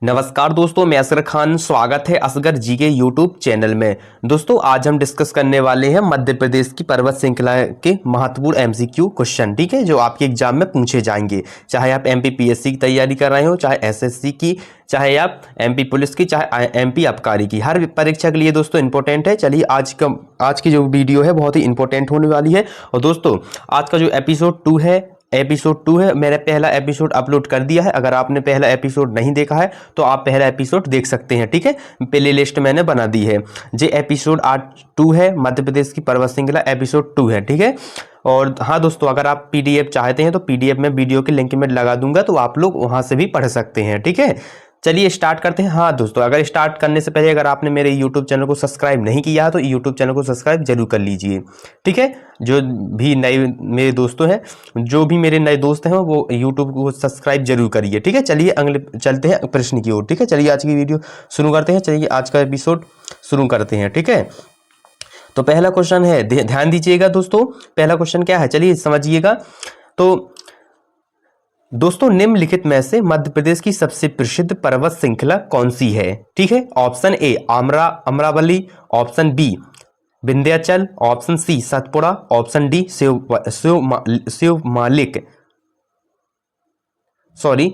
नमस्कार दोस्तों, मैं असगर खान। स्वागत है असगर जी के यूट्यूब चैनल में। दोस्तों आज हम डिस्कस करने वाले हैं मध्य प्रदेश की पर्वत श्रृंखला के महत्वपूर्ण एमसीक्यू क्वेश्चन, ठीक है, जो आपके एग्जाम में पूछे जाएंगे। चाहे आप एमपीपीएससी की तैयारी कर रहे हो, चाहे एसएससी की, चाहे आप एमपी पुलिस की, चाहे एमपी आबकारी की, हर परीक्षा के लिए दोस्तों इंपॉर्टेंट है। चलिए आज की जो वीडियो है बहुत ही इंपॉर्टेंट होने वाली है। और दोस्तों आज का जो एपिसोड 2 है, मैंने पहला एपिसोड अपलोड कर दिया है। अगर आपने पहला एपिसोड नहीं देखा है तो आप पहला एपिसोड देख सकते हैं, ठीक है। प्ले लिस्ट मैंने बना दी है। जे एपिसोड 2 है, मध्य प्रदेश की पर्वत श्रृंखला एपिसोड 2 है, ठीक है। और हाँ दोस्तों, अगर आप पीडीएफ चाहते हैं तो पीडीएफ में वीडियो की लिंक में लगा दूंगा, तो आप लोग वहां से भी पढ़ सकते हैं, ठीक है। चलिए स्टार्ट करते हैं। हाँ दोस्तों, अगर स्टार्ट करने से पहले अगर आपने मेरे YouTube चैनल को सब्सक्राइब नहीं किया तो YouTube चैनल को सब्सक्राइब जरूर कर लीजिए, ठीक है। जो भी नए मेरे दोस्तों हैं, जो भी मेरे नए दोस्त हैं, वो YouTube को सब्सक्राइब जरूर करिए, ठीक है। चलिए अगले चलते हैं प्रश्न की ओर, ठीक है। चलिए आज की वीडियो शुरू करते हैं। चलिए आज का एपिसोड शुरू करते हैं, ठीक है। तो पहला क्वेश्चन है, ध्यान दीजिएगा दोस्तों। पहला क्वेश्चन क्या है, चलिए समझिएगा। तो दोस्तों निम्नलिखित में से मध्य प्रदेश की सबसे प्रसिद्ध पर्वत श्रृंखला कौन सी है, ठीक है। Option A Amravali, option B Vindhyachal, option C Satpura, option D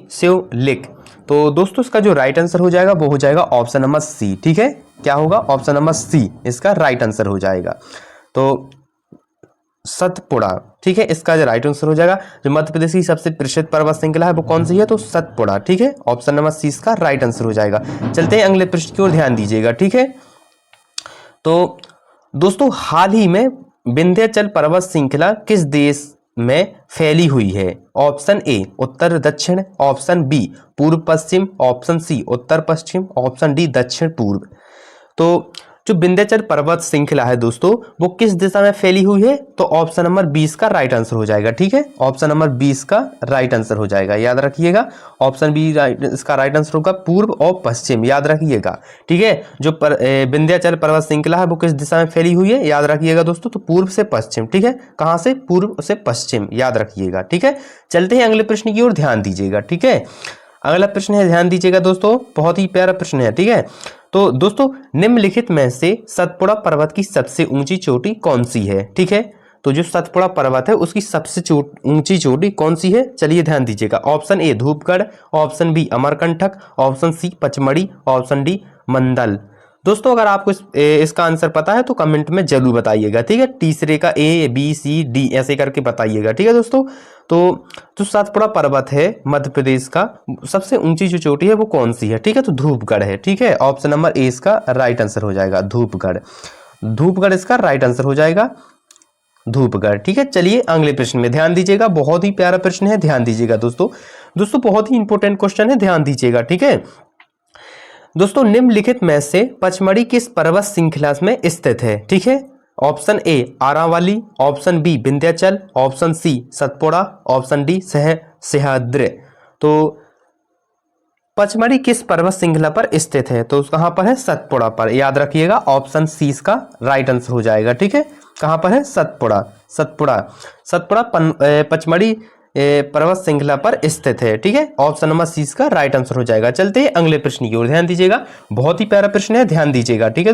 Shivalik. तो दोस्तों इसका जो राइट आंसर हो जाएगा वो हो जाएगा ऑप्शन नंबर सी, ठीक है। क्या होगा, ऑप्शन नंबर सी इसका राइट आंसर हो जाएगा। तो सतपुड़ा, ठीक है, इसका जो राइट आंसर हो जाएगा। जो मध्य प्रदेश की सबसे प्रसिद्ध पर्वत श्रृंखला है वो कौन सी है, तो सतपुड़ा, ठीक है। ऑप्शन नंबर सी इसका राइट आंसर हो जाएगा। चलते हैं अगले प्रश्न की ओर, ध्यान दीजिएगा, ठीक है। तो दोस्तों हाल ही में विंध्याचल पर्वत श्रृंखला किस देश में फैली हुई है। ऑप्शन ए उत्तर दक्षिण, ऑप्शन बी पूर्व पश्चिम, ऑप्शन सी उत्तर पश्चिम, ऑप्शन डी दक्षिण पूर्व। तो जो विंध्याचल पर्वत श्रृंखला है दोस्तों वो किस दिशा में फैली हुई है, तो ऑप्शन नंबर 20 का राइट आंसर हो जाएगा, ठीक है। ऑप्शन नंबर 20 का राइट आंसर हो जाएगा, याद रखिएगा। ऑप्शन बी इसका राइट आंसर होगा पूर्व और पश्चिम, याद रखिएगा, ठीक है। जो विंध्याचल पर्वत श्रृंखला है वो किस दिशा में फैली हुई है, याद रखिएगा दोस्तों, तो पूर्व से पश्चिम, ठीक है। कहां से, पूर्व से पश्चिम, याद रखिएगा, ठीक है। चलते हैं अगले प्रश्न की ओर, ध्यान दीजिएगा, ठीक है। अगला प्रश्न है, ध्यान दीजिएगा दोस्तों, बहुत ही प्यारा प्रश्न है, ठीक है। तो दोस्तों निम्नलिखित में से सतपुड़ा पर्वत की सबसे ऊंची चोटी कौन सी है, ठीक है। तो जो सतपुड़ा पर्वत है उसकी सबसे ऊंची चोटी कौन सी है, चलिए ध्यान दीजिएगा। Option A Dhupgarh, option B Amarkantak, option C Pachmarhi, option D Mandal. दोस्तों अगर आपको इसका आंसर पता है तो कमेंट में जरूर बताइएगा, ठीक है। तीसरे का ए बी सी डी ऐसे करके बताइएगा, ठीक है दोस्तों। तो जो सतपुड़ा पर्वत है मध्य प्रदेश का सबसे ऊंची जो चोटी है वो कौन सी है, ठीक है, तो धूपगढ़ है, ठीक है। ऑप्शन नंबर ए इसका राइट आंसर हो जाएगा, धूपगढ़ इसका राइट आंसर हो जाएगा, धूपगढ़, ठीक है। चलिए अगले प्रश्न में ध्यान दीजिएगा, बहुत ही प्यारा प्रश्न है, ध्यान दीजिएगा दोस्तों बहुत ही इंपॉर्टेंट क्वेश्चन है, ध्यान दीजिएगा, ठीक है। दोस्तों निम्नलिखित में से पचमढ़ी किस पर्वत श्रृंखला में स्थित है, ठीक है। Option A Aravali, option B Vindhyachal, option C Satpura, option D Sahyadri. तो पचमढ़ी किस पर्वत श्रृंखला पर स्थित है, तो कहां पर है, सतपुड़ा पर, याद रखिएगा। ऑप्शन सी इसका राइट आंसर हो जाएगा, ठीक है। कहां पर है, सतपुड़ा पचमढ़ी पर्वत श्रृंखला पर स्थित है, ठीक है। ऑप्शन नंबर सी इसका राइट आंसर हो जाएगा। चलते हैं अगले प्रश्न की ओर, ध्यान दीजिएगा, बहुत ही प्यारा प्रश्न है, ध्यान दीजिएगा, ठीक है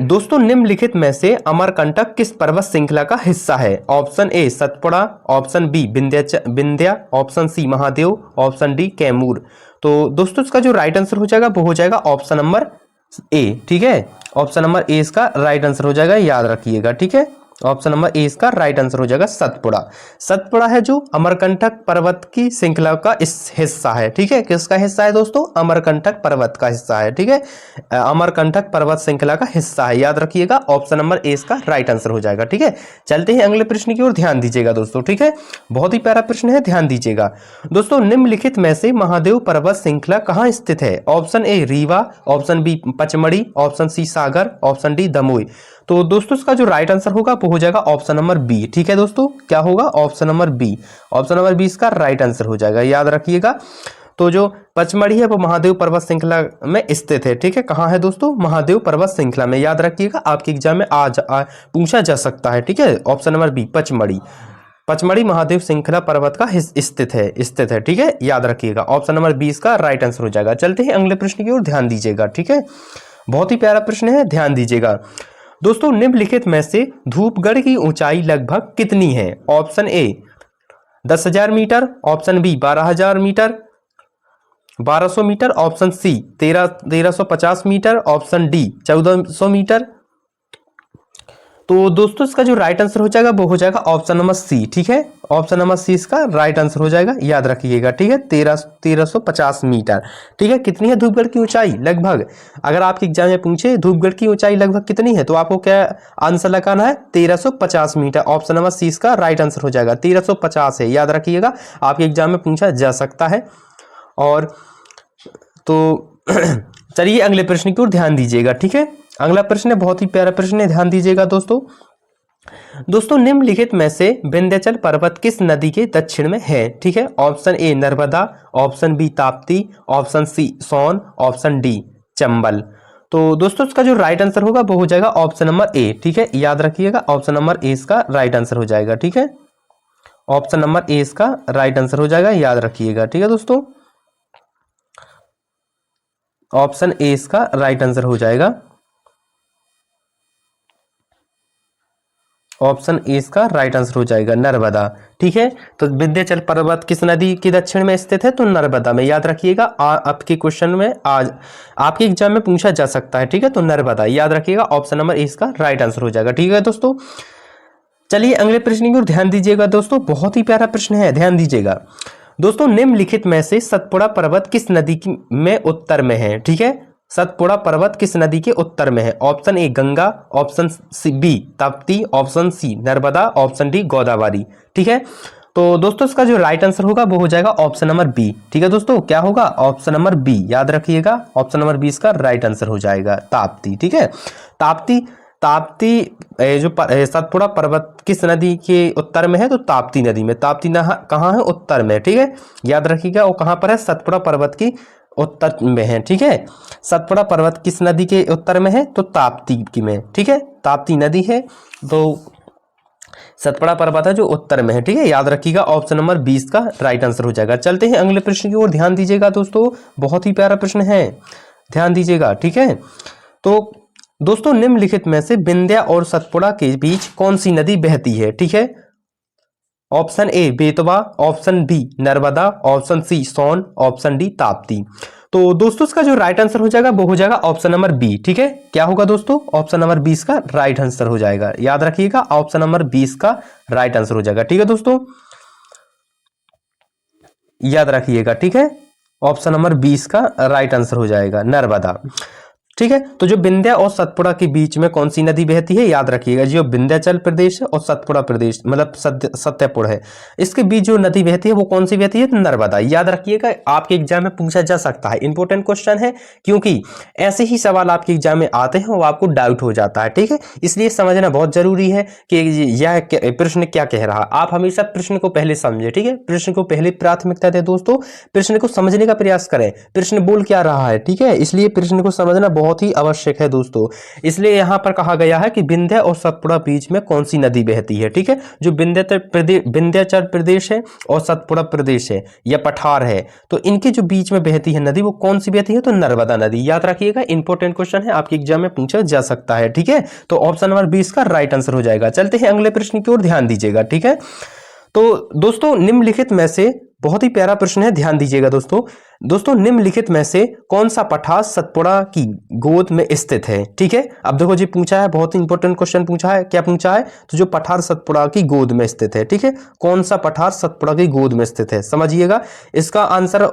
दोस्तों निम्नलिखित में से अमरकंटक किस पर्वत श्रृंखला का हिस्सा है। Option A Satpura, option B Vindhya, option C Mahadev, option D Kaimur. तो दोस्तों इसका जो राइट आंसर हो जाएगा वो हो जाएगा ऑप्शन नंबर ए, ठीक है। ऑप्शन नंबर ए इसका राइट आंसर हो जाएगा, याद रखिएगा, ठीक है। ऑप्शन नंबर ए इसका राइट आंसर हो जाएगा सतपुड़ा है जो अमरकंटक पर्वत की श्रृंखला का इस हिस्सा है, ठीक है। किसका हिस्सा है दोस्तों, अमरकंटक पर्वत का हिस्सा है, ठीक है। अमरकंटक पर्वत श्रृंखला का हिस्सा है, याद रखिएगा। ऑप्शन नंबर ए इसका राइट आंसर हो जाएगा, ठीक है। चलते हैं अगले प्रश्न की ओर, ध्यान दीजिएगा दोस्तों, ठीक है। बहुत ही प्यारा प्रश्न है, ध्यान दीजिएगा दोस्तों। निम्नलिखित में से महादेव पर्वत श्रृंखला कहाँ स्थित है। Option A Rewa, option B Pachmarhi, option C Sagar, option D Damoh. तो दोस्तों इसका जो राइट आंसर होगा वो हो जाएगा ऑप्शन नंबर बी, ठीक है दोस्तों। क्या होगा, ऑप्शन नंबर बी इसका राइट आंसर हो जाएगा, याद रखिएगा। तो जो पचमढ़ी है वो महादेव पर्वत श्रृंखला में स्थित है, ठीक है। कहाँ है दोस्तों, महादेव पर्वत श्रृंखला में, याद रखिएगा। आपके एग्जाम में आज पूछा जा सकता है, ठीक है। Option number B Pachmarhi Mahadev श्रृंखला पर्वत का स्थित है, ठीक है, याद रखिएगा। ऑप्शन नंबर 20 का राइट आंसर हो जाएगा। चलते हैं अगले प्रश्न की ओर, ध्यान दीजिएगा, ठीक है, बहुत ही प्यारा प्रश्न है, ध्यान दीजिएगा दोस्तों। निम्नलिखित में से धूपगढ़ की ऊंचाई लगभग कितनी है? Option A 10,000 metre, option B 12,000 metre, 1200 metre, option C 1350 metre, option D 1400 metre. तो दोस्तों इसका जो राइट आंसर हो जाएगा वो हो जाएगा ऑप्शन नंबर सी, ठीक है, ऑप्शन नंबर सी इसका राइट आंसर हो जाएगा, याद रखिएगा, ठीक है, 1350 मीटर, ठीक है। कितनी है धूपगढ़ की ऊंचाई लगभग? अगर आपके एग्जाम में पूछे धूपगढ़ की ऊंचाई लगभग कितनी है तो आपको क्या आंसर लगाना है? 1350 मीटर। ऑप्शन नंबर सी इसका राइट आंसर हो जाएगा, 1350 है, याद रखिएगा, आपके एग्जाम में पूछा जा सकता है। और तो चलिए अगले प्रश्न की ओर ध्यान दीजिएगा, ठीक है। अगला प्रश्न है बहुत ही प्यारा प्रश्न है, ध्यान दीजिएगा दोस्तों निम्नलिखित में से विंध्याचल पर्वत किस नदी के दक्षिण में है? ठीक है, option A Narmada, option B Tapti, option C Son, option D Chambal. तो दोस्तों इसका जो राइट आंसर होगा वो हो जाएगा ऑप्शन नंबर ए, ठीक है, याद रखिएगा, ऑप्शन नंबर ए इसका राइट आंसर हो जाएगा, ठीक है, ऑप्शन नंबर ए इसका राइट आंसर हो जाएगा, याद रखिएगा, ठीक है दोस्तों, ऑप्शन ए इसका राइट आंसर हो जाएगा, ऑप्शन ए इसका राइट आंसर हो जाएगा, नर्मदा, ठीक है। तो विंध्याचल पर्वत किस नदी के दक्षिण में स्थित है? तो नर्मदा में, याद रखिएगा, आपके क्वेश्चन में आज आपके एग्जाम में पूछा जा सकता है, ठीक है, तो नर्मदा, याद रखिएगा, ऑप्शन नंबर ए इसका राइट आंसर हो जाएगा, ठीक है दोस्तों। चलिए अगले प्रश्न की ओर ध्यान दीजिएगा दोस्तों, बहुत ही प्यारा प्रश्न है, ध्यान दीजिएगा दोस्तों। निम्नलिखित में से सतपुड़ा पर्वत किस नदी में उत्तर में है? ठीक है, सतपुड़ा पर्वत किस नदी के उत्तर में है? Option A Ganga, option C B Tapti, option C Narmada, option D Godavari, ठीक है। तो दोस्तों इसका जो राइट आंसर होगा वो हो जाएगा ऑप्शन नंबर बी, ठीक है दोस्तों, क्या होगा? ऑप्शन नंबर बी, याद रखिएगा, ऑप्शन नंबर बी इसका राइट आंसर हो जाएगा, ताप्ती, ठीक है। ताप्ती जो सतपुड़ा पर्वत किस नदी के उत्तर में है? तो ताप्ती नदी में। ताप्ती कहाँ है? उत्तर में, ठीक है, याद रखिएगा, वो कहाँ पर है? सतपुड़ा पर्वत की उत्तर में है, ठीक है। सतपुड़ा पर्वत किस नदी के उत्तर में है? तो ताप्ती की में, ठीक है, ताप्ती नदी है, तो सतपुड़ा पर्वत है जो उत्तर में है, ठीक है, याद रखिएगा, ऑप्शन नंबर 20 का राइट आंसर हो जाएगा। चलते हैं अगले प्रश्न की ओर, ध्यान दीजिएगा दोस्तों, बहुत ही प्यारा प्रश्न है, ध्यान दीजिएगा, ठीक है। तो दोस्तों निम्नलिखित में से विंध्या और सतपुड़ा के बीच कौन सी नदी बहती है? ठीक है, option A Betwa, option B Narmada, option C Son, option D Tapti. तो दोस्तों इसका जो राइट आंसर हो जाएगा वो हो जाएगा ऑप्शन नंबर बी, ठीक है, क्या होगा दोस्तों? ऑप्शन नंबर 20 का राइट आंसर हो जाएगा, याद रखिएगा, ऑप्शन नंबर 20 का राइट आंसर हो जाएगा, ठीक है दोस्तों, याद रखिएगा, ठीक है, ऑप्शन नंबर 20 का राइट आंसर हो जाएगा, नर्मदा, ठीक है। तो जो विंध्या और सतपुड़ा के बीच में कौन सी नदी बहती है? याद रखिएगा, जो विंध्याचल प्रदेश है और सतपुड़ा प्रदेश मतलब सत्यपुर है, इसके बीच जो नदी बहती है वो कौन सी बहती है? तो नर्मदा, याद रखिएगा, आपके एग्जाम में पूछा जा सकता है, इंपॉर्टेंट क्वेश्चन है, क्योंकि ऐसे ही सवाल आपके एग्जाम में आते हैं और आपको डाउट हो जाता है, ठीक है, इसलिए समझना बहुत जरूरी है कि यह प्रश्न क्या कह रहा है। आप हमेशा प्रश्न को पहले समझे, ठीक है, प्रश्न को पहले प्राथमिकता दे दोस्तों, प्रश्न को समझने का प्रयास करें, प्रश्न बोल क्या रहा है, ठीक है, इसलिए प्रश्न को समझना बहुत ही आवश्यक है दोस्तों। इसलिए यहां पर कहा गया है कि विंध्या और सतपुड़ा बीच में कौन सी नदी बहती है, ठीक है, जो विंध्याचल प्रदेश है और सतपुड़ा प्रदेश है या पठार है, तो इनके जो बीच में बहती है नदी वो कौन सी बहती है? तो नर्मदा नदी, याद रखिएगा, इंपॉर्टेंट क्वेश्चन है, आपके एग्जाम में पूछा जा सकता है, ठीक है, तो ऑप्शन नंबर 20 का राइट आंसर हो जाएगा। चलते हैं अगले प्रश्न की ओर, ध्यान दीजिएगा, ठीक है। तो दोस्तों निम्नलिखित में से, बहुत ही प्यारा प्रश्न है, ध्यान दीजिएगा दोस्तों निम्नलिखित में से कौन सा पठार सतपुड़ा की गोद में स्थित है? ठीक है, अब देखो जी पूछा है, बहुत ही इंपॉर्टेंट क्वेश्चन पूछा है, क्या पूछा है? तो जो पठार सतपुड़ा की गोद में स्थित है, ठीक है, कौन सा पठार सतपुड़ा की गोद में स्थित है? समझिएगा, इसका answer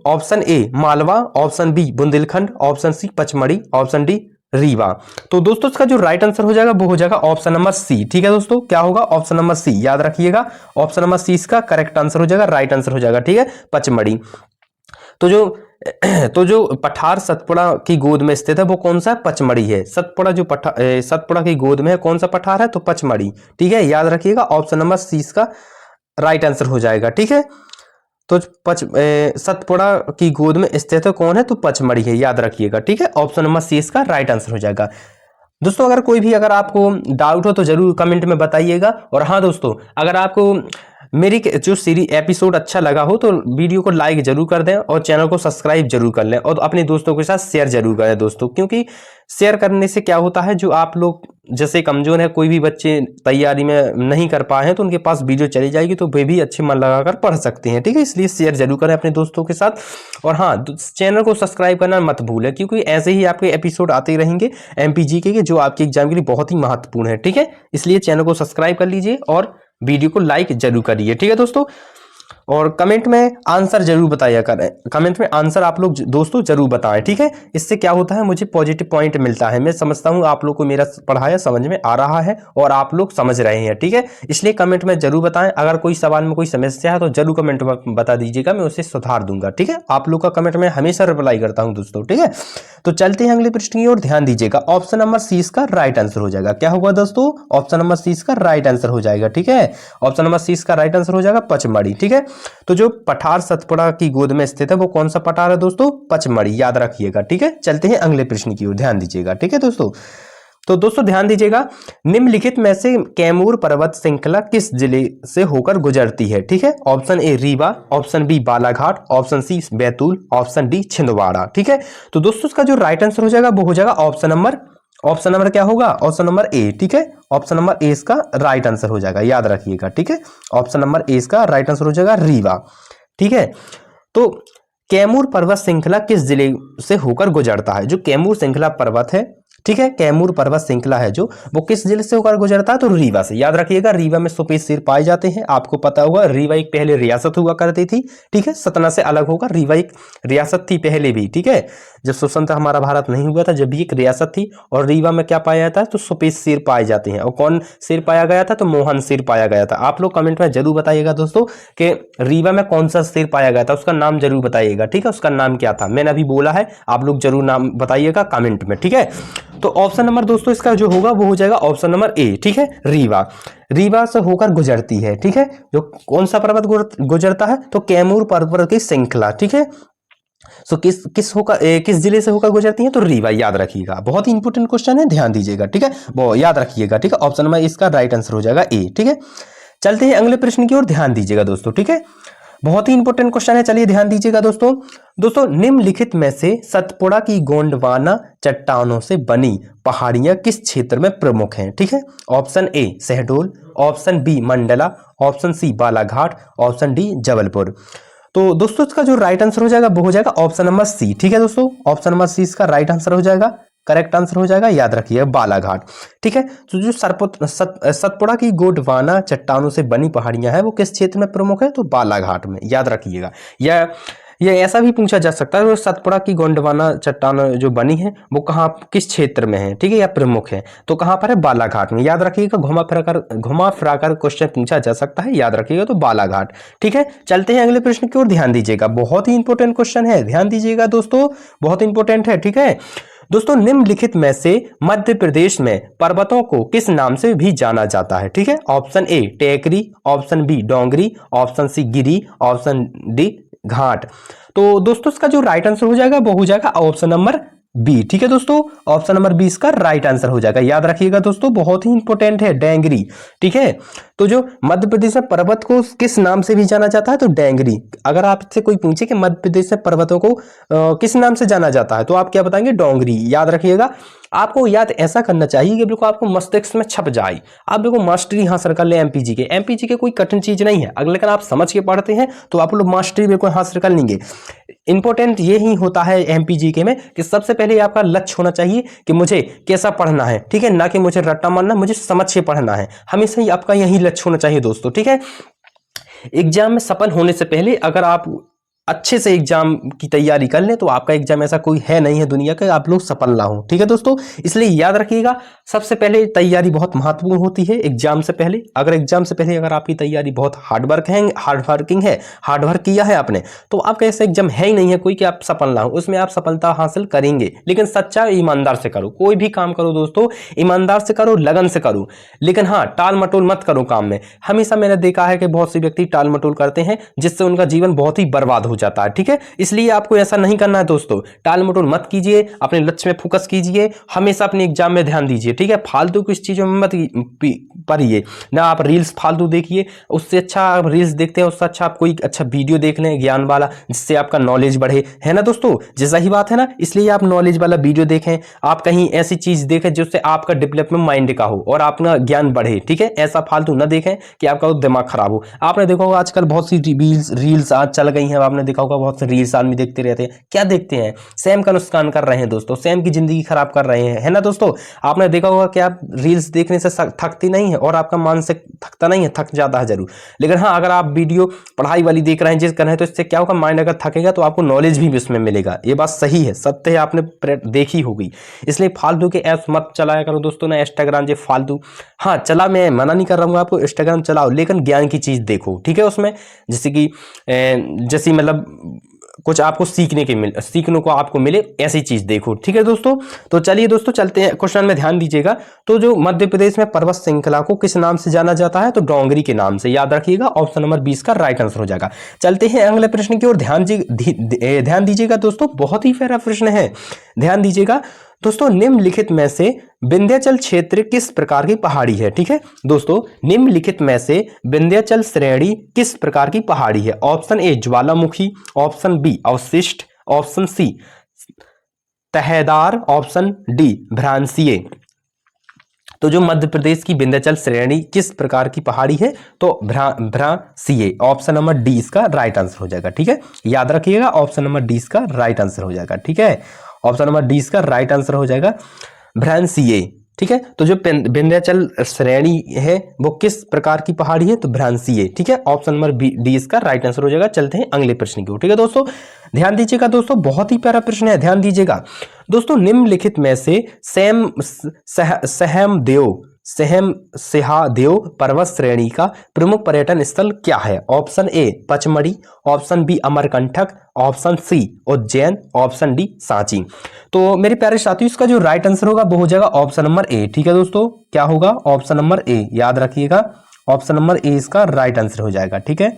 option A Malwa, option B Bundelkhand, option C Pachmarhi, option D Rewa. तो दोस्तों इसका जो राइट आंसर हो जाएगा वो हो जाएगा ऑप्शन नंबर सी, ठीक है दोस्तों, क्या होगा? ऑप्शन नंबर सी, याद रखिएगा, ऑप्शन नंबर सी इसका करेक्ट आंसर हो जाएगा, राइट आंसर हो जाएगा, ठीक है, पचमढ़ी। तो जो पठार सतपुड़ा की गोद में स्थित है वो कौन सा? पचमढ़ी है। सतपुड़ा की गोद में कौन सा पठार है? तो पचमढ़ी, ठीक है, याद रखिएगा, ऑप्शन नंबर सी इसका राइट आंसर हो जाएगा, ठीक है। तो सतपुड़ा की गोद में स्थित कौन है? तो पचमढ़ी है, याद रखिएगा, ठीक है, ऑप्शन नंबर सी इसका राइट आंसर हो जाएगा। दोस्तों अगर आपको डाउट हो तो जरूर कमेंट में बताइएगा। और हाँ दोस्तों, अगर आपको मेरी जो सीरीज एपिसोड अच्छा लगा हो तो वीडियो को लाइक जरूर कर दें और चैनल को सब्सक्राइब जरूर कर लें और अपने दोस्तों के साथ शेयर जरूर करें दोस्तों, क्योंकि शेयर करने से क्या होता है, जो आप लोग जैसे कमजोर है, कोई भी बच्चे तैयारी में नहीं कर पाए हैं तो उनके पास वीडियो चली जाएगी तो वे भी अच्छे मन लगाकर पढ़ सकते हैं। ठीक है, इसलिए शेयर जरूर करें अपने दोस्तों के साथ। और हाँ, चैनल को सब्सक्राइब करना मत भूलें, क्योंकि ऐसे ही आपके एपिसोड आते रहेंगे एमपीजी के जो आपके एग्जाम के लिए बहुत ही महत्वपूर्ण है। ठीक है, इसलिए चैनल को सब्सक्राइब कर लीजिए और वीडियो को लाइक जरूर करिए। ठीक है दोस्तों, और कमेंट में आंसर जरूर बताया करें, कमेंट में आंसर आप लोग दोस्तों जरूर बताएं। ठीक है, इससे क्या होता है, मुझे पॉजिटिव पॉइंट मिलता है। मैं समझता हूं आप लोग को मेरा पढ़ाया समझ में आ रहा है और आप लोग समझ रहे हैं। ठीक है, इसलिए कमेंट में जरूर बताएं। अगर कोई सवाल में कोई समस्या है तो जरूर कमेंट में बता दीजिएगा, मैं उसे सुधार दूंगा। ठीक है, आप लोग का कमेंट में हमेशा रिप्लाई करता हूं दोस्तों। ठीक है, तो चलते हैं अगले प्रश्न की ओर। ध्यान दीजिएगा, ऑप्शन नंबर सी इसका राइट आंसर हो जाएगा। क्या होगा दोस्तों, ऑप्शन नंबर सी इसका राइट आंसर हो जाएगा। ठीक है, ऑप्शन नंबर सी इसका राइट आंसर हो जाएगा पचमढ़ी। ठीक है, तो जो पठार सतपुड़ा की गोद में स्थित है वो कौन सा पठार है दोस्तों, पचमढ़ी, याद रखिएगा। ठीक है, चलते हैं अगले प्रश्न की ओर, ध्यान दीजिएगा। ठीक है दोस्तों, तो दोस्तों ध्यान दीजिएगा, निम्नलिखित में से कैमूर पर्वत श्रृंखला किस जिले से होकर गुजरती है। ठीक है, option A Rewa, option B Balaghat, option C Betul, option D Chhindwara. ठीक है, तो दोस्तों इसका जो राइट आंसर हो जाएगा वो हो जाएगा ऑप्शन नंबर क्या होगा, ऑप्शन नंबर ए। ठीक है, ऑप्शन नंबर ए इसका राइट आंसर हो जाएगा, याद रखिएगा। ठीक है, ऑप्शन नंबर ए इसका राइट आंसर हो जाएगा रीवा। ठीक है, तो कैमूर पर्वत श्रृंखला किस जिले से होकर गुजरता है। जो कैमूर श्रृंखला पर्वत है, ठीक है, कैमूर पर्वत श्रृंखला है जो, वो किस जिले से होकर गुजरता है, तो रीवा से। याद रखिएगा, रीवा में सफेद शेर पाए जाते हैं। आपको पता होगा रीवा एक पहले रियासत हुआ करती थी। ठीक है, सतना से अलग होकर रीवा एक रियासत थी पहले भी। ठीक है, जब स्वतंत्र हमारा भारत नहीं हुआ था, जब भी एक रियासत थी। और रीवा में क्या पाया जाता है, तो सफेद शेर पाए जाते हैं। और कौन शेर पाया गया था, तो मोहन शेर पाया गया था। आप लोग कमेंट में जरूर बताइएगा दोस्तों कि रीवा में कौन सा शेर पाया गया था, उसका नाम जरूर बताइएगा। ठीक है, उसका नाम क्या था, मैंने अभी बोला है, आप लोग जरूर नाम बताइएगा कमेंट में। ठीक है, तो ऑप्शन नंबर दोस्तों इसका जो होगा वो हो जाएगा ऑप्शन नंबर ए। ठीक है, रीवा से होकर गुजरती है। ठीक है, जो कौन सा पर्वत गुजरता है, तो कैमूर पर्वत की श्रृंखला। ठीक है, सो किस जिले से होकर गुजरती है, तो रीवा, याद रखिएगा। बहुत ही इंपॉर्टेंट क्वेश्चन है, ध्यान दीजिएगा। ठीक है, वो याद रखिएगा। ठीक है, ऑप्शन नंबर इसका राइट आंसर हो जाएगा ए। ठीक है, चलते हैं अगले प्रश्न की ओर, ध्यान दीजिएगा दोस्तों। ठीक है, बहुत ही इंपॉर्टेंट क्वेश्चन है, चलिए ध्यान दीजिएगा दोस्तों निम्नलिखित में से सतपुड़ा की गोंडवाना चट्टानों से बनी पहाड़ियां किस क्षेत्र में प्रमुख हैं। ठीक है, option A Shahdol, option B Mandla, option C Balaghat, option D Jabalpur. तो दोस्तों इसका जो राइट आंसर हो जाएगा वो हो जाएगा ऑप्शन नंबर सी। ठीक है दोस्तों, ऑप्शन नंबर सी इसका राइट आंसर हो जाएगा, करेक्ट आंसर हो जाएगा, याद रखिए बालाघाट। ठीक है, तो जो सतपुड़ा की गोंडवाना चट्टानों से बनी पहाड़ियां हैं वो किस क्षेत्र में प्रमुख है, तो बालाघाट में, याद रखिएगा। या ऐसा भी पूछा जा सकता है, वो सतपुड़ा की गोंडवाना चट्टान जो बनी है वो कहाँ, किस क्षेत्र में है। ठीक है, या प्रमुख है, तो कहाँ पर है, बालाघाट में, याद रखिएगा। घुमा फिराकर क्वेश्चन पूछा जा सकता है, याद रखिएगा, तो बालाघाट। ठीक है, चलते हैं अगले प्रश्न की ओर, ध्यान दीजिएगा। बहुत ही इंपॉर्टेंट क्वेश्चन है, ध्यान दीजिएगा दोस्तों, बहुत इंपॉर्टेंट है। ठीक है दोस्तों, निम्नलिखित में से मध्य प्रदेश में पर्वतों को किस नाम से भी जाना जाता है। ठीक है, ऑप्शन ए टेकरी, ऑप्शन बी डोंगरी, ऑप्शन सी गिरी, ऑप्शन डी घाट। तो दोस्तों इसका जो राइट आंसर हो जाएगा वो हो जाएगा ऑप्शन नंबर बी। ठीक है दोस्तों, ऑप्शन नंबर बी इसका राइट आंसर हो जाएगा, याद रखिएगा दोस्तों, बहुत ही इंपॉर्टेंट है, डेंगरी। ठीक है, तो जो मध्य प्रदेश में पर्वत को किस नाम से भी जाना जाता है, तो डेंगरी। अगर आपसे कोई पूछे कि मध्य प्रदेश में पर्वतों को किस नाम से जाना जाता है, तो आप क्या बताएंगे, डोंगरी, याद रखिएगा। आपको याद ऐसा करना चाहिए कि बिल्कुल आपको मस्तिष्क में छप जाए, आप बिल्कुल मास्टरी हासिल कर ले एमपीजी के कोई कठिन चीज नहीं है। अगर लेकिन आप समझ के पढ़ते हैं तो आप लोग मास्टरी बिल्कुल हासिल कर लेंगे। इंपॉर्टेंट ये ही होता है एमपीजी के में कि सबसे पहले आपका लक्ष्य होना चाहिए कि मुझे कैसा पढ़ना है। ठीक है, ना कि मुझे रट्टा मारना, मुझे समझ के पढ़ना है। हमेशा ही आपका यही लक्ष्य होना चाहिए दोस्तों। ठीक है, एग्जाम में सफल होने से पहले अगर आप अच्छे से एग्जाम की तैयारी कर लें तो आपका एग्जाम ऐसा कोई है नहीं है दुनिया का आप लोग सफल ना हो। ठीक है दोस्तों, इसलिए याद रखिएगा, सबसे पहले तैयारी बहुत महत्वपूर्ण होती है एग्जाम से पहले। अगर एग्जाम से पहले अगर आपकी तैयारी बहुत हार्ड वर्क किया है आपने, तो आपका ऐसा एग्जाम है ही नहीं है कोई कि आप सफल ना हो, उसमें आप सफलता हासिल करेंगे। लेकिन सच्चा ईमानदार से करो, कोई भी काम करो दोस्तों ईमानदार से करो, लगन से करो। लेकिन हाँ, टाल मटोल मत करो काम में। हमेशा मैंने देखा है कि बहुत से व्यक्ति टाल मटोल करते हैं जिससे उनका जीवन बहुत ही बर्बाद हो जाता है, ठीक है। इसलिए आपको ऐसा नहीं करना है दोस्तों, टाल मटोल मत कीजिए, अपने लक्ष्य में फोकस कीजिए, हमेशा अपने एग्जाम में ध्यान दीजिए, ठीक है। फालतू की चीजों में मत पढ़िए ना, आप रील्स फालतू देखिए, उससे अच्छा आप रील्स देखते हैं उससे अच्छा आप कोई अच्छा वीडियो देख लें ज्ञान वाला, जिससे आपका नॉलेज बढ़े, है ना दोस्तों। जैसा ही बात है ना, इसलिए आप नॉलेज वाला वीडियो देखें, आप कहीं ऐसी चीज देखें जिससे आपका डेवलपमेंट माइंड का हो और आपका ज्ञान बढ़े, ठीक है। ऐसा फालतू ना देखें कि आपका दिमाग खराब हो। आपने देखा होगा आजकल बहुत सी रील्स आज चल गई हैं, आपने देखा होगा बहुत सी रील्स आदमी देखते रहते हैं, क्या देखते हैं, सैम का नुकसान कर रहे हैं दोस्तों, सैम की जिंदगी खराब कर रहे हैं, है ना दोस्तों। आपने देखा होगा कि आप रील्स देखने से थकती नहीं है और आपका मानसिक थकता नहीं है, थक जाता है जरूर, लेकिन हाँ अगर आप वीडियो पढ़ाई वाली देख रहे हैं जिस कर रहे हैं तो इससे क्या होगा, माइंड अगर थकेगा तो आपको नॉलेज भी उसमें मिलेगा। ये बात सही है, सत्य है, आपने देखी होगी। इसलिए फालतू के ऐप्स मत चलाया करो दोस्तों ना, इंस्टाग्राम जो फालतू, हाँ चला, मैं मना नहीं कर रहा हूँ आपको, इंस्टाग्राम चलाओ लेकिन ज्ञान की चीज देखो, ठीक है। उसमें जैसे कि जैसी मतलब कुछ आपको सीखने को आपको मिले, ऐसी चीज देखो, ठीक है दोस्तों। तो चलिए दोस्तों चलते हैं क्वेश्चन में, ध्यान दीजिएगा। तो जो मध्य प्रदेश में पर्वत श्रृंखला को किस नाम से जाना जाता है, तो डोंगरी के नाम से, याद रखिएगा, ऑप्शन नंबर 20 का राइट आंसर हो जाएगा। चलते हैं अगले प्रश्न की ओर, ध्यान दीजिएगा दोस्तों, बहुत ही प्यारा प्रश्न है, ध्यान दीजिएगा दोस्तों। निम्नलिखित में से विंध्याचल क्षेत्र किस प्रकार की पहाड़ी है, ठीक है दोस्तों। निम्नलिखित में से विंध्याचल श्रेणी किस प्रकार की पहाड़ी है, ऑप्शन ए ज्वालामुखी, ऑप्शन बी अवशिष्ट, ऑप्शन सी तहेदार, ऑप्शन डी भ्रांसीय। तो जो मध्य प्रदेश की विंध्याचल श्रेणी किस प्रकार की पहाड़ी है, तो भ्रांसीय, ऑप्शन नंबर डी इसका राइट आंसर हो जाएगा, ठीक है। याद रखिएगा ऑप्शन नंबर डी इसका राइट आंसर हो जाएगा, ठीक है। ऑप्शन नंबर डी इसका राइट आंसर हो जाएगा भ्रांसीय, ठीक है। तो जो विंध्याचल श्रेणी है वो किस प्रकार की पहाड़ी है, तो भ्रांसीय, ठीक है। ऑप्शन नंबर डी इसका राइट आंसर हो जाएगा। चलते हैं अगले प्रश्न की ओर, ठीक है दोस्तों। ध्यान दीजिएगा दोस्तों, बहुत ही प्यारा प्रश्न है, ध्यान दीजिएगा दोस्तों। निम्नलिखित में से सहेमदेव पर्वत श्रेणी का प्रमुख पर्यटन स्थल क्या है, option A Pachmarhi, option B Amarkantak, option C Ujjain, option D Sanchi. तो मेरे प्यारे साथियों इसका जो राइट आंसर होगा वो हो जाएगा ऑप्शन नंबर ए, ठीक है दोस्तों। क्या होगा, ऑप्शन नंबर ए, याद रखिएगा ऑप्शन नंबर ए इसका राइट आंसर हो जाएगा, ठीक है।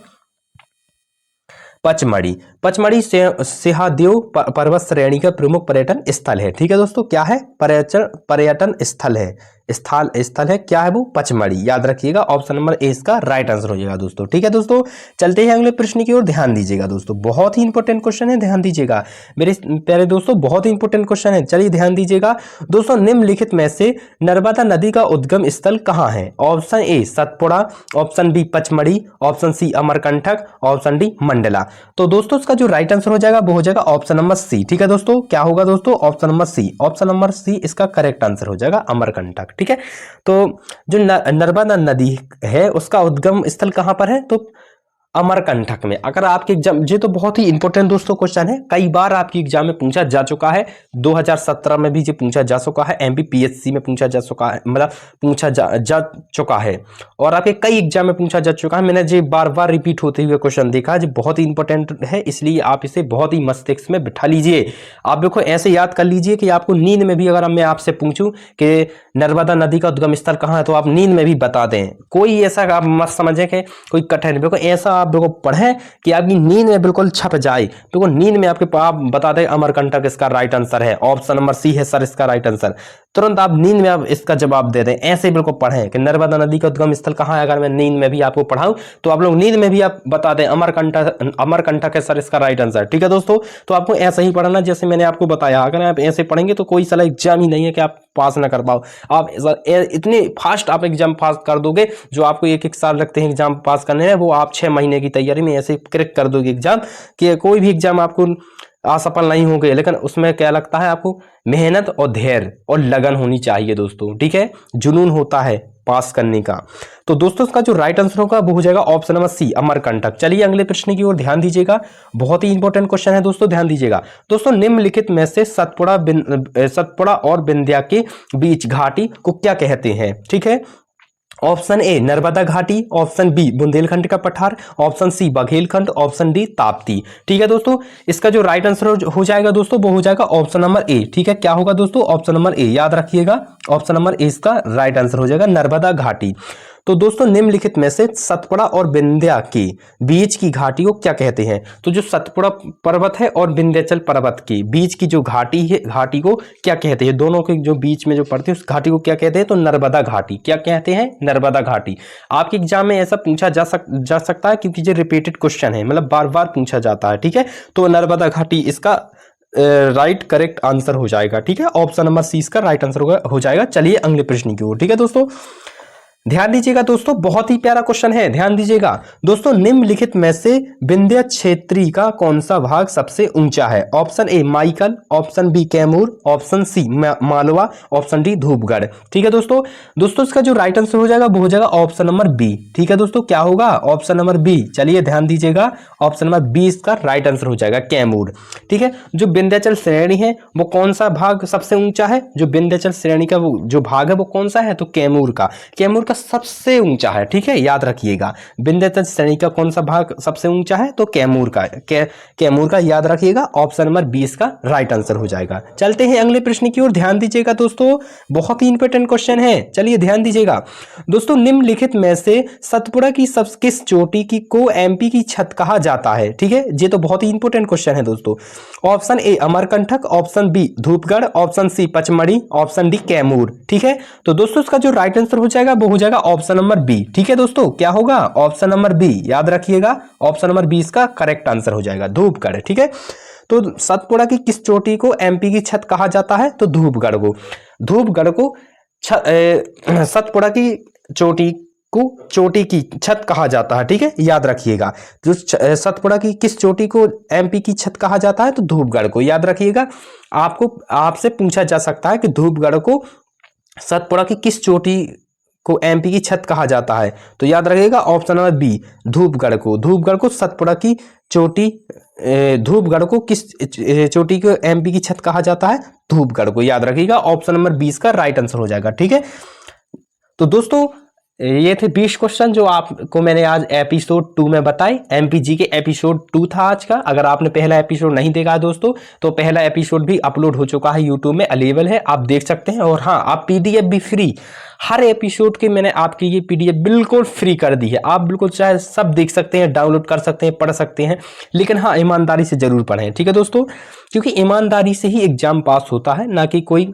पचमढ़ी सहेमदेव पर्वत श्रेणी का प्रमुख पर्यटन स्थल है, ठीक है दोस्तों। क्या है, पर्यटन स्थल है, स्थल है, क्या है वो, पचमढ़ी, याद रखिएगा ऑप्शन नंबर ए इसका राइट आंसर हो जाएगा दोस्तों, ठीक है दोस्तों। चलते हैं अगले प्रश्न की ओर, ध्यान दीजिएगा दोस्तों, बहुत ही इंपॉर्टेंट क्वेश्चन है, ध्यान दीजिएगा मेरे प्यारे दोस्तों, बहुत ही इंपॉर्टेंट क्वेश्चन है। चलिए ध्यान दीजिएगा दोस्तों, निम्नलिखित में से नर्मदा नदी का उद्गम स्थल कहाँ है, option A Satpura, option B Pachmarhi, option C Amarkantak, option D Mandla. तो दोस्तों इसका जो राइट आंसर हो जाएगा वो हो जाएगा ऑप्शन नंबर सी, ठीक है दोस्तों। क्या होगा दोस्तों, option number C, option number C इसका करेक्ट आंसर हो जाएगा, अमरकंटक, ठीक है। तो जो नर्मदा नदी है उसका उद्गम स्थल कहां पर है, तो अमरकंटक में। अगर आपके एग्जाम, ये तो बहुत ही इंपॉर्टेंट दोस्तों क्वेश्चन है, कई बार आपकी एग्जाम में पूछा जा चुका है, 2017 में भी ये पूछा जा चुका है, एमपीपीएससी में पूछा जा चुका है, मतलब पूछा जा चुका है, और आपके कई एग्जाम में पूछा जा चुका है। मैंने ये बार बार रिपीट होते हुए क्वेश्चन देखा है, जो बहुत ही इंपॉर्टेंट है, इसलिए आप इसे बहुत ही मस्तिष्क में बिठा लीजिए। आप देखो ऐसे याद कर लीजिए कि आपको नींद में भी अगर मैं आपसे पूछूं कि नर्मदा नदी का उद्गम स्थल कहाँ है, तो आप नींद में भी बता दें। कोई ऐसा आप मत समझे कि कोई कठिन, बिल्कुल ऐसा आप बिल्कुल पढ़ें कि आपकी नींद में बिल्कुल छप जाए, बिल्कुल नींद में आपके आप बता दें अमरकंटक इसका राइट आंसर है, ऑप्शन नंबर सी है सर इसका राइट आंसर। तुरंत आप नींद में आप इसका जवाब दे दें, ऐसे बिल्कुल पढ़ें कि नर्मदा नदी का उद्गम स्थल कहाँ है। अगर मैं नींद में भी आपको पढ़ाऊं तो आप लोग नींद में भी आप बता दें अमरकंटक है सर इसका राइट आंसर, ठीक है दोस्तों। तो आपको ऐसा ही पढ़ना जैसे मैंने आपको बताया। अगर आप ऐसे पढ़ेंगे तो कोई साला एग्जाम ही नहीं है कि आप पास ना कर पाओ। आप इतने फास्ट आप एग्जाम पास कर दोगे, जो आपको एक साल लगते हैं एग्जाम पास करने में, वो आप 6 महीने की तैयारी में ऐसे क्रैक कर दोगे एग्जाम कि कोई भी एग्जाम आपको असफल नहीं होंगे। लेकिन उसमें क्या लगता है, आपको मेहनत और धैर्य और लगन होनी चाहिए दोस्तों, ठीक है, जुनून होता है पास करने का। तो दोस्तों इसका जो राइट आंसर होगा वो हो जाएगा ऑप्शन नंबर सी अमरकंटक। चलिए अगले प्रश्न की ओर ध्यान दीजिएगा, बहुत ही इंपॉर्टेंट क्वेश्चन है दोस्तों, ध्यान दीजिएगा दोस्तों। निम्नलिखित में से सतपुड़ा और विंध्या के बीच घाटी को क्या कहते हैं, ठीक है। ऑप्शन ए नर्मदा घाटी, ऑप्शन बी बुंदेलखंड का पठार, option C Baghelkhand, option D Tapti, ठीक है दोस्तों। इसका जो राइट आंसर हो जाएगा दोस्तों वो हो जाएगा ऑप्शन नंबर ए, ठीक है। क्या होगा दोस्तों, ऑप्शन नंबर ए, याद रखिएगा ऑप्शन नंबर ए इसका राइट आंसर हो जाएगा नर्मदा घाटी। तो दोस्तों निम्नलिखित में से सतपुड़ा और विंध्या के बीच की घाटी को क्या कहते हैं? तो जो सतपुड़ा पर्वत है और विंध्याचल पर्वत के बीच की जो घाटी है, घाटी को क्या कहते हैं? दोनों के जो बीच में जो पड़ती है उस घाटी को क्या कहते हैं? तो नर्मदा घाटी। क्या कहते हैं? नर्मदा घाटी। आपके एग्जाम में ऐसा पूछा जा सकता है, क्योंकि ये रिपीटेड क्वेश्चन है, मतलब बार बार पूछा जाता है। ठीक है, तो नर्मदा घाटी इसका राइट करेक्ट आंसर हो जाएगा। ठीक है, ऑप्शन नंबर सी इसका राइट आंसर हो जाएगा। चलिए अगले प्रश्न की ओर। ठीक है दोस्तों, ध्यान दीजिएगा दोस्तों, बहुत ही प्यारा क्वेश्चन है, ध्यान दीजिएगा दोस्तों। निम्नलिखित में से विंध्य क्षेत्री का कौन सा भाग सबसे ऊंचा है? Option A Maikal, option B Kaimur, option C Malwa, option D Dhupgarh. ठीक है दोस्तों, इसका जो राइट आंसर हो जाएगा वो हो जाएगा ऑप्शन नंबर बी। ठीक है दोस्तों, क्या होगा? Option number B. चलिए ध्यान दीजिएगा, ऑप्शन नंबर बी इसका राइट आंसर हो जाएगा, कैमूर। ठीक है, जो विंध्याचल श्रेणी है वो कौन सा भाग सबसे ऊंचा है? जो विंध्याचल श्रेणी का वो जो भाग है वो कौन सा है? तो कैमूर का। कैमूर सबसे ऊंचा है। ठीक है, याद रखिएगा, विंध्याचल श्रेणी का कौन सा भाग सबसे ऊंचा है? तो कैमूर का। कैमूर का याद रखिएगा, ऑप्शन नंबर 20 का राइट आंसर हो जाएगा। चलते हैं अगले प्रश्न की ओर। ध्यान दीजिएगा दोस्तों, बहुत ही इंपॉर्टेंट क्वेश्चन है। चलिए ध्यान दीजिएगा दोस्तों, निम्नलिखित में से सतपुड़ा की किस चोटी की को एमपी की छत कहा जाता है? ठीक है, ये तो बहुत ही इंपॉर्टेंट क्वेश्चन है दोस्तों। Option A Amarkantak, option B Dhupgarh, option C Pachmarhi, option D Kaimur. ठीक है, तो दोस्तों इसका जो राइट आंसर हो जाएगा वो हो जाएगा ऑप्शन नंबर बी। ठीक है दोस्तों, क्या होगा? Option number B. याद रखिएगा, ऑप्शन नंबर बी इसका करेक्ट आंसर हो जाएगा, धूपगढ़। ठीक है, तो सतपुड़ा की किस चोटी को एमपी की छत कहा जाता है? तो धूपगढ़ को। धूपगढ़ को सतपुड़ा की चोटी की छत कहा जाता है। ठीक है, याद रखिएगा, जो सतपुड़ा की किस चोटी को एमपी की छत कहा जाता है? तो धूपगढ़ को। याद रखिएगा, आपसे पूछा जा सकता है कि धूपगढ़ को सतपुड़ा की किस चोटी को एमपी की छत कहा जाता है? तो याद रखिएगा, ऑप्शन नंबर बी धूपगढ़ को। धूपगढ़ को सतपुड़ा की चोटी, धूपगढ़ को किस चोटी को एमपी की छत कहा जाता है? धूपगढ़ को। याद रखिएगा, ऑप्शन नंबर 20 का राइट आंसर हो जाएगा। ठीक है, तो दोस्तों ये थे 20 क्वेश्चन जो आपको मैंने आज एपिसोड 2 में बताए। एमपीजी के एपिसोड 2 था आज का। अगर आपने पहला एपिसोड नहीं देखा दोस्तों, तो पहला एपिसोड भी अपलोड हो चुका है, यूट्यूब में अवेलेबल है, आप देख सकते हैं। और हाँ, आप पीडीएफ भी फ्री, हर एपिसोड के मैंने आपके लिए पीडीएफ बिल्कुल फ्री कर दी है। आप बिल्कुल चाहे सब देख सकते हैं, डाउनलोड कर सकते हैं, पढ़ सकते हैं, लेकिन हाँ ईमानदारी से जरूर पढ़ें। ठीक है दोस्तों, क्योंकि ईमानदारी से ही एग्जाम पास होता है, ना कि कोई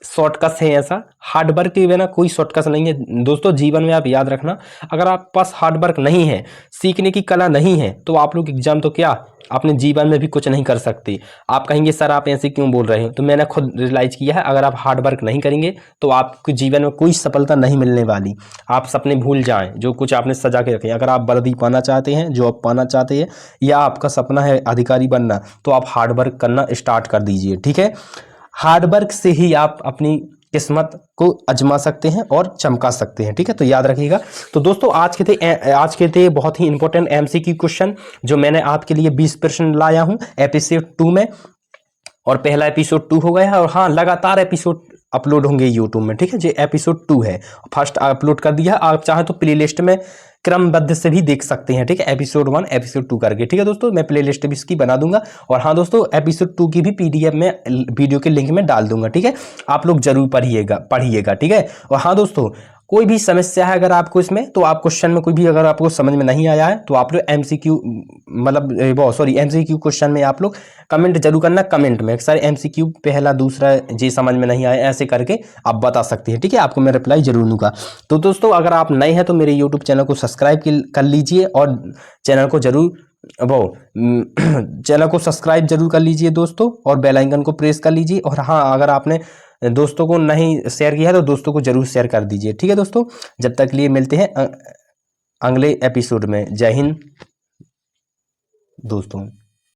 शॉर्टकट है। ऐसा हार्डवर्क के बिना कोई शॉर्टकट नहीं है दोस्तों। जीवन में आप याद रखना, अगर आप पास हार्डवर्क नहीं है, सीखने की कला नहीं है, तो आप लोग एग्जाम तो क्या अपने जीवन में भी कुछ नहीं कर सकते। आप कहेंगे सर आप ऐसे क्यों बोल रहे हो, तो मैंने खुद रियलाइज किया है, अगर आप हार्डवर्क नहीं करेंगे तो आपको जीवन में कोई सफलता नहीं मिलने वाली। आप सपने भूल जाएं जो कुछ आपने सजा के रखे। अगर आप वर्दी पाना चाहते हैं, जॉब पाना चाहते हैं, या आपका सपना है अधिकारी बनना, तो आप हार्डवर्क करना स्टार्ट कर दीजिए। ठीक है, हार्डवर्क से ही आप अपनी किस्मत को आजमा सकते हैं और चमका सकते हैं। ठीक है, तो याद रखिएगा। तो दोस्तों आज के थे बहुत ही इंपॉर्टेंट एमसीक्यू क्वेश्चन जो मैंने आपके लिए 20 प्रश्न लाया हूं एपिसोड 2 में, और पहला एपिसोड 2 हो गया है। और हाँ, लगातार एपिसोड अपलोड होंगे यूट्यूब में। ठीक है, जो एपिसोड 2 है फर्स्ट अपलोड कर दिया, आप चाहे तो प्ले लिस्ट में क्रमबद्ध से भी देख सकते हैं। ठीक है, एपिसोड 1 एपिसोड 2 करके। ठीक है दोस्तों, मैं प्ले लिस्ट भी इसकी बना दूंगा। और हाँ दोस्तों, एपिसोड 2 की भी पीडीएफ में वीडियो के लिंक में डाल दूंगा। ठीक है, आप लोग जरूर पढ़िएगा। ठीक है, और हाँ दोस्तों, कोई भी समस्या है अगर आपको इसमें, तो आप क्वेश्चन में कोई भी अगर आपको समझ में नहीं आया है, तो आप लोग एमसीक्यू एमसीक्यू क्वेश्चन में आप लोग कमेंट जरूर करना। कमेंट में सर एमसीक्यू पहला दूसरा जी समझ में नहीं आया, ऐसे करके आप बता सकते हैं। ठीक है, आपको मैं रिप्लाई जरूर दूंगा। तो दोस्तों अगर आप नए हैं तो मेरे यूट्यूब चैनल को सब्सक्राइब कर लीजिए, और चैनल को सब्सक्राइब जरूर कर लीजिए दोस्तों, और बेल आइकन को प्रेस कर लीजिए। और हाँ, अगर आपने दोस्तों को नहीं शेयर किया है तो दोस्तों को जरूर शेयर कर दीजिए। ठीक है दोस्तों, जब तक लिए मिलते हैं अगले एपिसोड में। जय हिंद दोस्तों।